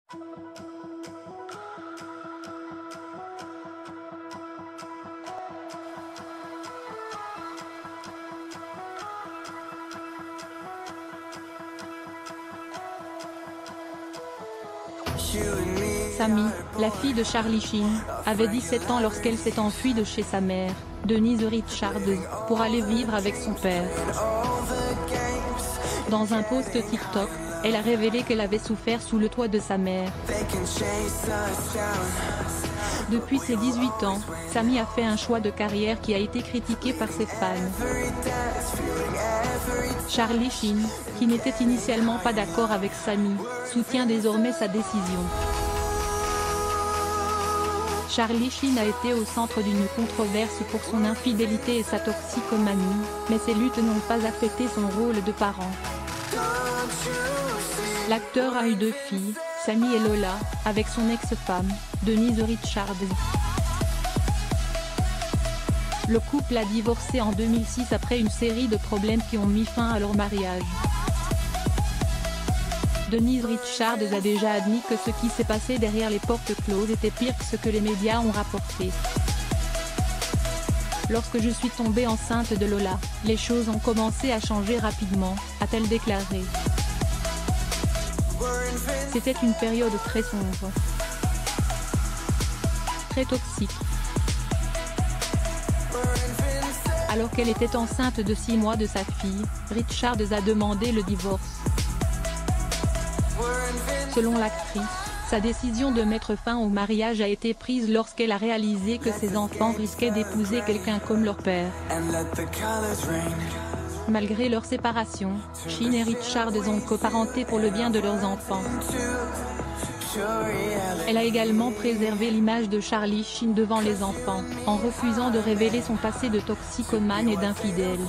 Sammy, la fille de Charlie Sheen, avait 17 ans lorsqu'elle s'est enfuie de chez sa mère, Denise Richards, pour aller vivre avec son père. Dans un post TikTok, elle a révélé qu'elle avait souffert sous le toit de sa mère. Depuis ses 18 ans, Sammy a fait un choix de carrière qui a été critiqué par ses fans. Charlie Sheen, qui n'était initialement pas d'accord avec Sammy, soutient désormais sa décision. Charlie Sheen a été au centre d'une controverse pour son infidélité et sa toxicomanie, mais ces luttes n'ont pas affecté son rôle de parent. L'acteur a eu 2 filles, Sammy et Lola, avec son ex-femme, Denise Richards. Le couple a divorcé en 2006 après une série de problèmes qui ont mis fin à leur mariage. Denise Richards a déjà admis que ce qui s'est passé derrière les portes closes était pire que ce que les médias ont rapporté. Lorsque je suis tombée enceinte de Lola, les choses ont commencé à changer rapidement, a-t-elle déclaré. C'était une période très sombre. Très toxique. Alors qu'elle était enceinte de 6 mois de sa fille, Richards a demandé le divorce. Selon l'actrice, sa décision de mettre fin au mariage a été prise lorsqu'elle a réalisé que ses enfants risquaient d'épouser quelqu'un comme leur père. Malgré leur séparation, Sheen et Richards ont coparenté pour le bien de leurs enfants. Elle a également préservé l'image de Charlie Sheen devant les enfants, en refusant de révéler son passé de toxicomane et d'infidèle.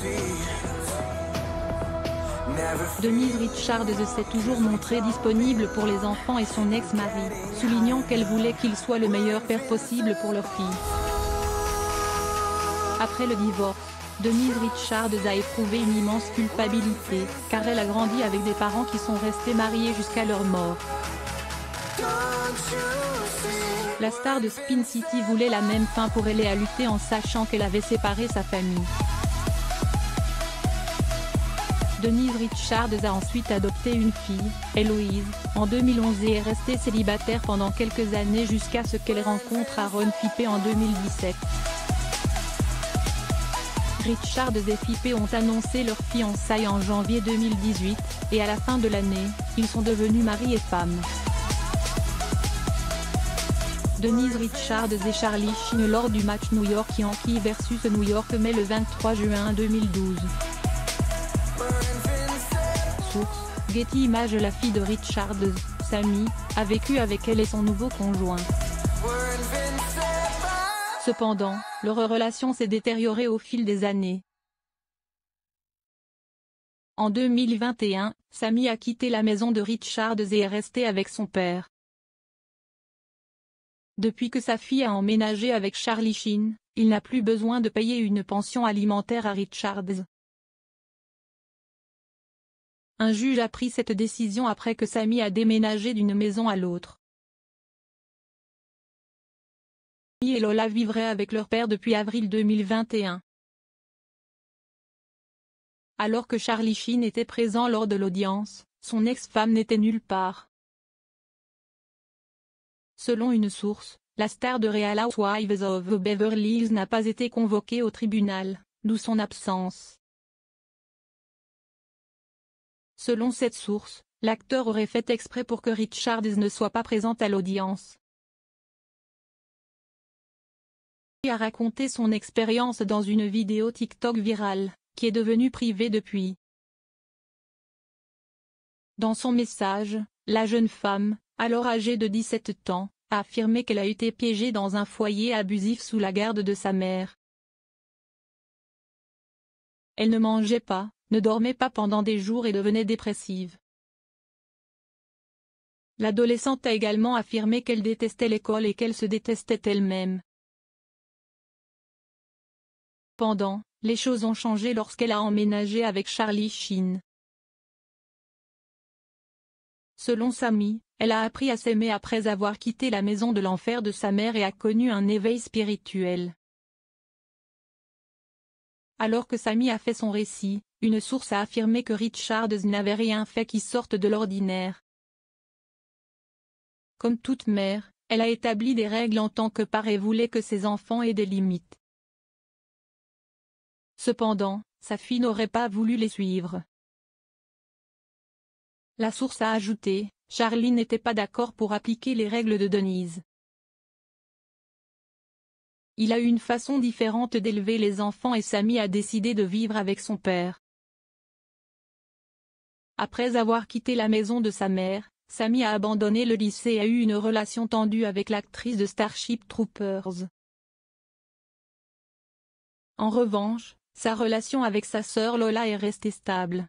Denise Richards s'est toujours montrée disponible pour les enfants et son ex-mari, soulignant qu'elle voulait qu'il soit le meilleur père possible pour leur fille. Après le divorce, Denise Richards a éprouvé une immense culpabilité, car elle a grandi avec des parents qui sont restés mariés jusqu'à leur mort. La star de Spin City voulait la même fin pour elle et a lutté en sachant qu'elle avait séparé sa famille. Denise Richards a ensuite adopté une fille, Héloïse, en 2011 et est restée célibataire pendant quelques années jusqu'à ce qu'elle rencontre Aaron Fipe en 2017. Richards et Fipe ont annoncé leur fiançailles en janvier 2018, et à la fin de l'année, ils sont devenus mari et femme. Denise Richards et Charlie Sheen lors du match New York Yankees vs New York Mets le 23 juin 2012. Source: Getty Images. La fille de Richards, Sammy, a vécu avec elle et son nouveau conjoint. Cependant, leur relation s'est détériorée au fil des années. En 2021, Sammy a quitté la maison de Richards et est resté avec son père. Depuis que sa fille a emménagé avec Charlie Sheen, il n'a plus besoin de payer une pension alimentaire à Richards. Un juge a pris cette décision après que Sammy a déménagé d'une maison à l'autre. Sammy et Lola vivraient avec leur père depuis avril 2021. Alors que Charlie Sheen était présent lors de l'audience, son ex-femme n'était nulle part. Selon une source, la star de Real Housewives of Beverly Hills n'a pas été convoquée au tribunal, d'où son absence. Selon cette source, l'acteur aurait fait exprès pour que Richards ne soit pas présente à l'audience. Il a raconté son expérience dans une vidéo TikTok virale, qui est devenue privée depuis. Dans son message, la jeune femme, alors âgée de 17 ans, a affirmé qu'elle a été piégée dans un foyer abusif sous la garde de sa mère. Elle ne mangeait pas, ne dormait pas pendant des jours et devenait dépressive. L'adolescente a également affirmé qu'elle détestait l'école et qu'elle se détestait elle-même. Cependant, les choses ont changé lorsqu'elle a emménagé avec Charlie Sheen. Selon Sammy, elle a appris à s'aimer après avoir quitté la maison de l'enfer de sa mère et a connu un éveil spirituel. Alors que Sammy a fait son récit, une source a affirmé que Richards n'avait rien fait qui sorte de l'ordinaire. Comme toute mère, elle a établi des règles en tant que parent et voulait que ses enfants aient des limites. Cependant, sa fille n'aurait pas voulu les suivre. La source a ajouté, Charlie n'était pas d'accord pour appliquer les règles de Denise. Il a une façon différente d'élever les enfants et Sammy a décidé de vivre avec son père. Après avoir quitté la maison de sa mère, Sammy a abandonné le lycée et a eu une relation tendue avec l'actrice de Starship Troopers. En revanche, sa relation avec sa sœur Lola est restée stable.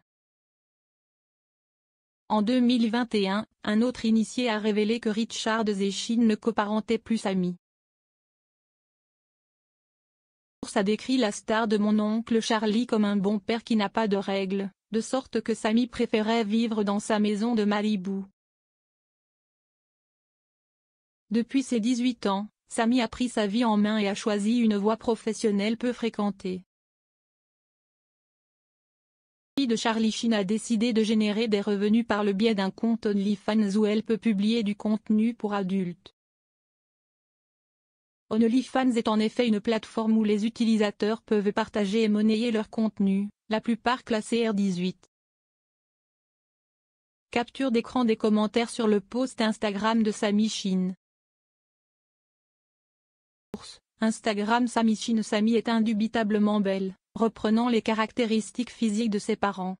En 2021, un autre initié a révélé que Richards et Sheen ne coparentaient plus Sammy. A décrit la star de Mon oncle Charlie comme un bon père qui n'a pas de règles, de sorte que Sammy préférait vivre dans sa maison de Malibu. Depuis ses 18 ans, Sammy a pris sa vie en main et a choisi une voie professionnelle peu fréquentée. La fille de Charlie Sheen a décidé de générer des revenus par le biais d'un compte OnlyFans où elle peut publier du contenu pour adultes. OnlyFans est en effet une plateforme où les utilisateurs peuvent partager et monnayer leur contenu, la plupart classés R18. Capture d'écran des commentaires sur le post Instagram de Sammy Sheen. Source: Instagram Sammy Sheen. Sammy est indubitablement belle, reprenant les caractéristiques physiques de ses parents.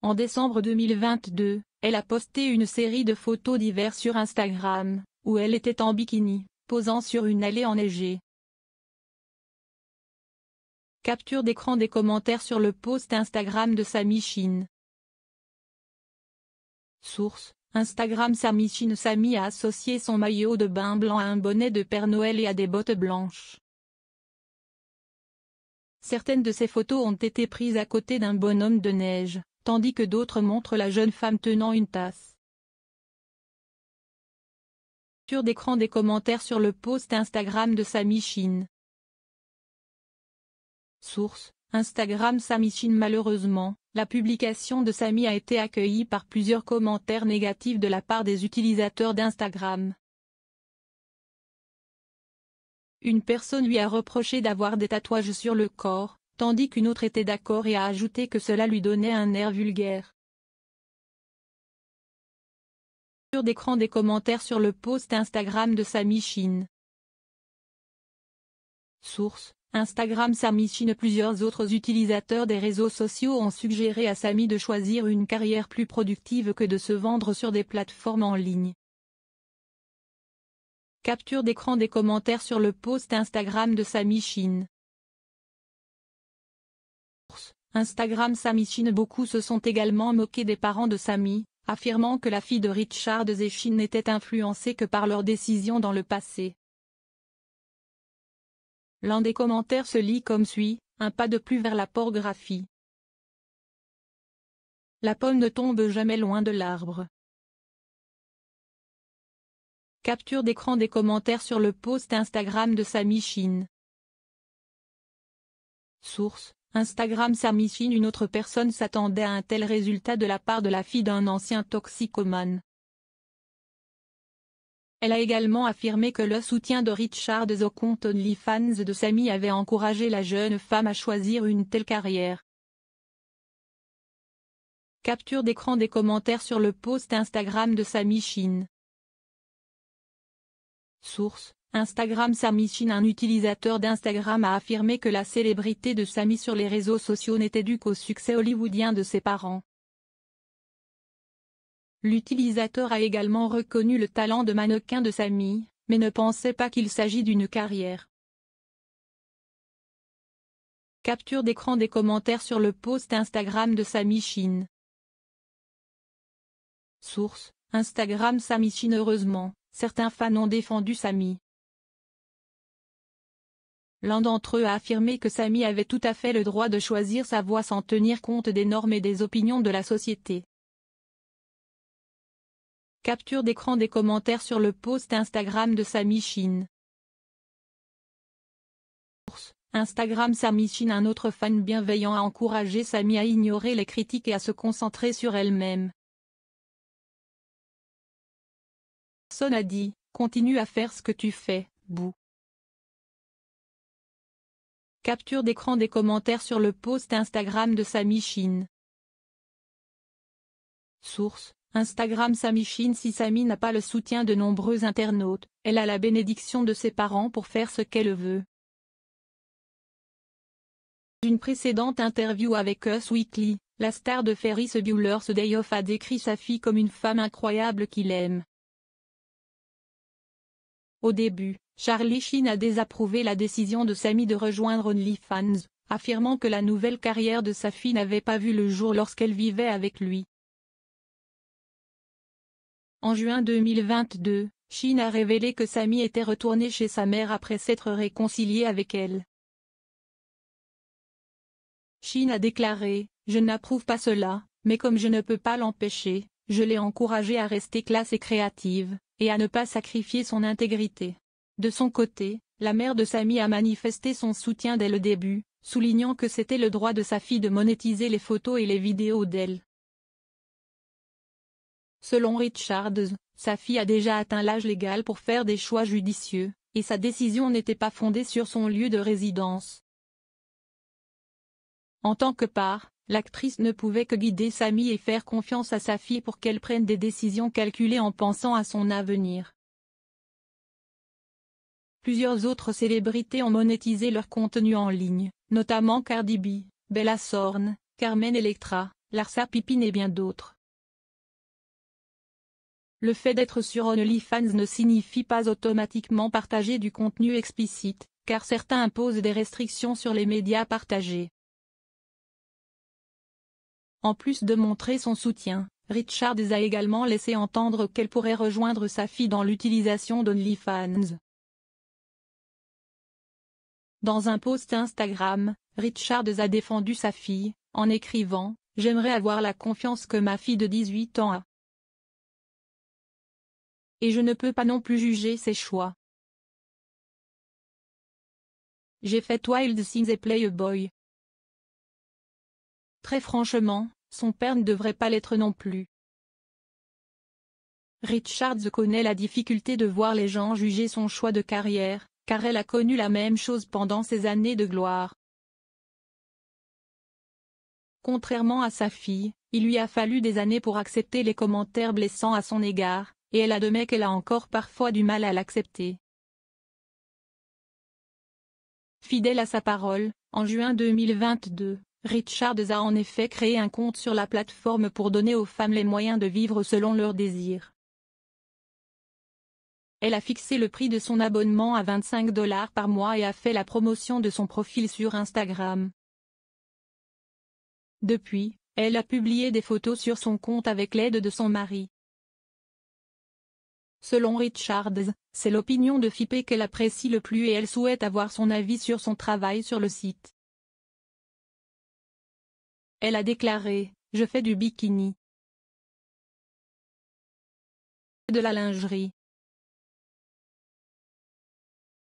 En décembre 2022, elle a posté une série de photos d'hiver sur Instagram, où elle était en bikini, posant sur une allée enneigée. Capture d'écran des commentaires sur le post Instagram de Sammy Sheen. Source: Instagram Sammy Sheen. Sammy a associé son maillot de bain blanc à un bonnet de Père Noël et à des bottes blanches. Certaines de ces photos ont été prises à côté d'un bonhomme de neige, tandis que d'autres montrent la jeune femme tenant une tasse. Capture d'écran des commentaires sur le post Instagram de Sammy Sheen. Source: Instagram Sammy Sheen. Malheureusement, la publication de Sammy a été accueillie par plusieurs commentaires négatifs de la part des utilisateurs d'Instagram. Une personne lui a reproché d'avoir des tatouages sur le corps, tandis qu'une autre était d'accord et a ajouté que cela lui donnait un air vulgaire. Capture d'écran des commentaires sur le post Instagram de Sammy Sheen. Source: Instagram Sammy Sheen. Plusieurs autres utilisateurs des réseaux sociaux ont suggéré à Sammy de choisir une carrière plus productive que de se vendre sur des plateformes en ligne. Capture d'écran des commentaires sur le post Instagram de Sammy Sheen. Source: Instagram Sammy Sheen. Beaucoup se sont également moqués des parents de Sammy, affirmant que la fille de Richards et Sheen n'était influencée que par leurs décisions dans le passé. L'un des commentaires se lit comme suit: un pas de plus vers la pornographie. La pomme ne tombe jamais loin de l'arbre. Capture d'écran des commentaires sur le post Instagram de Sammy Sheen. Source: Instagram Sammy Sheen. Une autre personne s'attendait à un tel résultat de la part de la fille d'un ancien toxicomane. Elle a également affirmé que le soutien de Richards au compte OnlyFans de Sammy avait encouragé la jeune femme à choisir une telle carrière. Capture d'écran des commentaires sur le post Instagram de Sammy Sheen. Source: Instagram Sammy Sheen. Un utilisateur d'Instagram a affirmé que la célébrité de Sammy sur les réseaux sociaux n'était due qu'au succès hollywoodien de ses parents. L'utilisateur a également reconnu le talent de mannequin de Sammy, mais ne pensait pas qu'il s'agit d'une carrière. Capture d'écran des commentaires sur le post Instagram de Sammy Sheen. Source: Instagram Sammy Sheen. Heureusement, certains fans ont défendu Sammy. L'un d'entre eux a affirmé que Sammy avait tout à fait le droit de choisir sa voie sans tenir compte des normes et des opinions de la société. Capture d'écran des commentaires sur le post Instagram de Sammy Chin. Instagram Sammy Chin. Un autre fan bienveillant a encouragé Sammy à ignorer les critiques et à se concentrer sur elle-même. Personne a dit « Continue à faire ce que tu fais, bouh ». Capture d'écran des commentaires sur le post Instagram de Sammy Chin. Source: Instagram Sammy Chin. Si Sammy n'a pas le soutien de nombreux internautes, elle a la bénédiction de ses parents pour faire ce qu'elle veut. Une précédente interview avec Us Weekly, la star de Ferris Bueller's Day Off a décrit sa fille comme une femme incroyable qu'il aime. Au début, Charlie Sheen a désapprouvé la décision de Sammy de rejoindre OnlyFans, affirmant que la nouvelle carrière de sa fille n'avait pas vu le jour lorsqu'elle vivait avec lui. En juin 2022, Sheen a révélé que Sammy était retourné chez sa mère après s'être réconcilié avec elle. Sheen a déclaré « Je n'approuve pas cela, mais comme je ne peux pas l'empêcher, je l'ai encouragée à rester classe et créative, et à ne pas sacrifier son intégrité ». De son côté, la mère de Sammy a manifesté son soutien dès le début, soulignant que c'était le droit de sa fille de monétiser les photos et les vidéos d'elle. Selon Richards, sa fille a déjà atteint l'âge légal pour faire des choix judicieux, et sa décision n'était pas fondée sur son lieu de résidence. En tant que part, l'actrice ne pouvait que guider Sammy et faire confiance à sa fille pour qu'elle prenne des décisions calculées en pensant à son avenir. Plusieurs autres célébrités ont monétisé leur contenu en ligne, notamment Cardi B, Bella Thorne, Carmen Electra, Larsa Pippen et bien d'autres. Le fait d'être sur OnlyFans ne signifie pas automatiquement partager du contenu explicite, car certains imposent des restrictions sur les médias partagés. En plus de montrer son soutien, Richards a également laissé entendre qu'elle pourrait rejoindre sa fille dans l'utilisation d'OnlyFans. Dans un post Instagram, Richards a défendu sa fille, en écrivant « J'aimerais avoir la confiance que ma fille de 18 ans a. Et je ne peux pas non plus juger ses choix. J'ai fait Wild Things et Playboy. Très franchement, son père ne devrait pas l'être non plus. » Richards connaît la difficulté de voir les gens juger son choix de carrière, car elle a connu la même chose pendant ses années de gloire. Contrairement à sa fille, il lui a fallu des années pour accepter les commentaires blessants à son égard, et elle admet qu'elle a encore parfois du mal à l'accepter. Fidèle à sa parole, en juin 2022, Richards a en effet créé un compte sur la plateforme pour donner aux femmes les moyens de vivre selon leurs désirs. Elle a fixé le prix de son abonnement à 25 $ par mois et a fait la promotion de son profil sur Instagram. Depuis, elle a publié des photos sur son compte avec l'aide de son mari. Selon Richards, c'est l'opinion de Fipe qu'elle apprécie le plus et elle souhaite avoir son avis sur son travail sur le site. Elle a déclaré « Je fais du bikini. De la lingerie.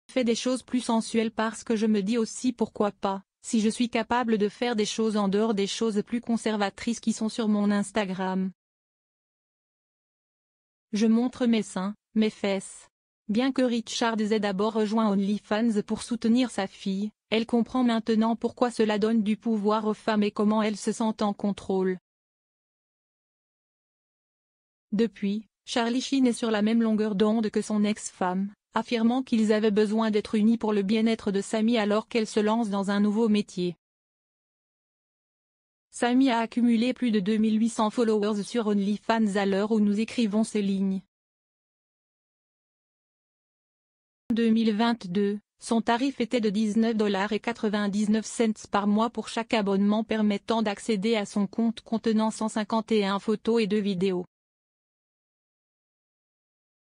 Je fais des choses plus sensuelles parce que je me dis aussi pourquoi pas, si je suis capable de faire des choses en dehors des choses plus conservatrices qui sont sur mon Instagram. Je montre mes seins, mes fesses. » Bien que Richards ait d'abord rejoint OnlyFans pour soutenir sa fille, elle comprend maintenant pourquoi cela donne du pouvoir aux femmes et comment elles se sentent en contrôle. Depuis, Charlie Sheen est sur la même longueur d'onde que son ex-femme, affirmant qu'ils avaient besoin d'être unis pour le bien-être de Sammy alors qu'elle se lance dans un nouveau métier. Sammy a accumulé plus de 2800 followers sur OnlyFans à l'heure où nous écrivons ces lignes. En 2022, son tarif était de 19,99 $ par mois pour chaque abonnement permettant d'accéder à son compte contenant 151 photos et 2 vidéos.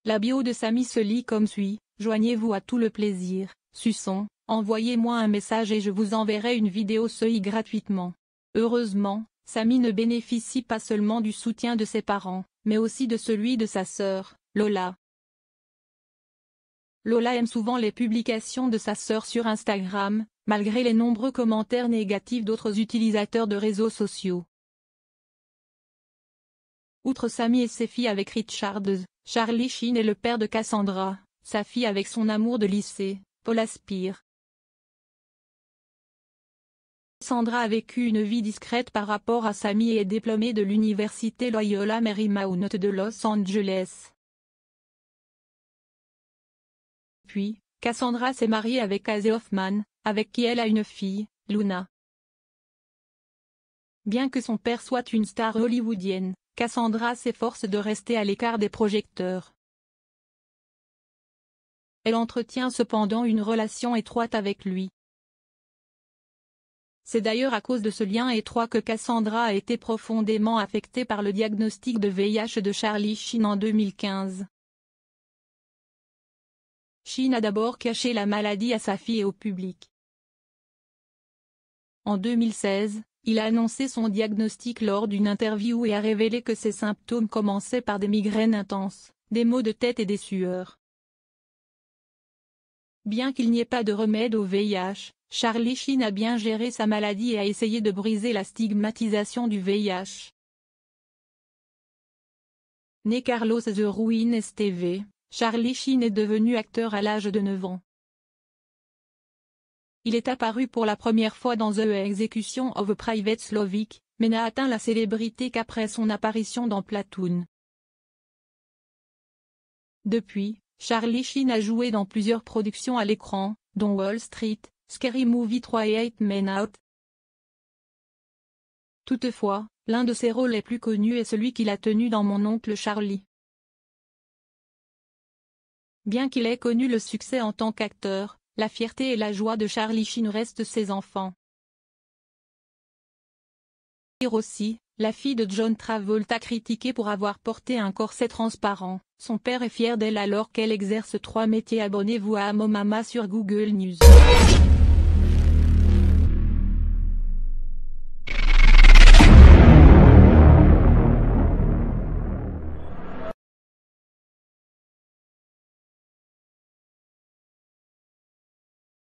La bio de Sammy se lit comme suit, joignez-vous à tout le plaisir, suçons, envoyez-moi un message et je vous enverrai une vidéo gratuitement. Heureusement, Sammy ne bénéficie pas seulement du soutien de ses parents, mais aussi de celui de sa sœur, Lola. Lola aime souvent les publications de sa sœur sur Instagram, malgré les nombreux commentaires négatifs d'autres utilisateurs de réseaux sociaux. Outre Sammy et ses filles avec Richard, Charlie Sheen est le père de Cassandra, sa fille avec son amour de lycée, Paula Spear. Cassandra a vécu une vie discrète par rapport à Sammy et est diplômée de l'université Loyola Marymount de Los Angeles. Puis, Cassandra s'est mariée avec Casey Hoffman, avec qui elle a une fille, Luna. Bien que son père soit une star hollywoodienne, Cassandra s'efforce de rester à l'écart des projecteurs. Elle entretient cependant une relation étroite avec lui. C'est d'ailleurs à cause de ce lien étroit que Cassandra a été profondément affectée par le diagnostic de VIH de Charlie Sheen en 2015. Sheen a d'abord caché la maladie à sa fille et au public. En 2016, il a annoncé son diagnostic lors d'une interview et a révélé que ses symptômes commençaient par des migraines intenses, des maux de tête et des sueurs. Bien qu'il n'y ait pas de remède au VIH, Charlie Sheen a bien géré sa maladie et a essayé de briser la stigmatisation du VIH. Né Carlos The Ruin Esteve, Charlie Sheen est devenu acteur à l'âge de 9 ans. Il est apparu pour la première fois dans The Execution of a Private Slovic, mais n'a atteint la célébrité qu'après son apparition dans Platoon. Depuis, Charlie Sheen a joué dans plusieurs productions à l'écran, dont Wall Street, Scary Movie 3 et 8 Men Out. Toutefois, l'un de ses rôles les plus connus est celui qu'il a tenu dans Mon oncle Charlie. Bien qu'il ait connu le succès en tant qu'acteur, la fierté et la joie de Charlie Sheen restent ses enfants. Aussi, la fille de John Travolta critiquée pour avoir porté un corset transparent, son père est fier d'elle alors qu'elle exerce 3 métiers. Abonnez-vous à Amomama sur Google News.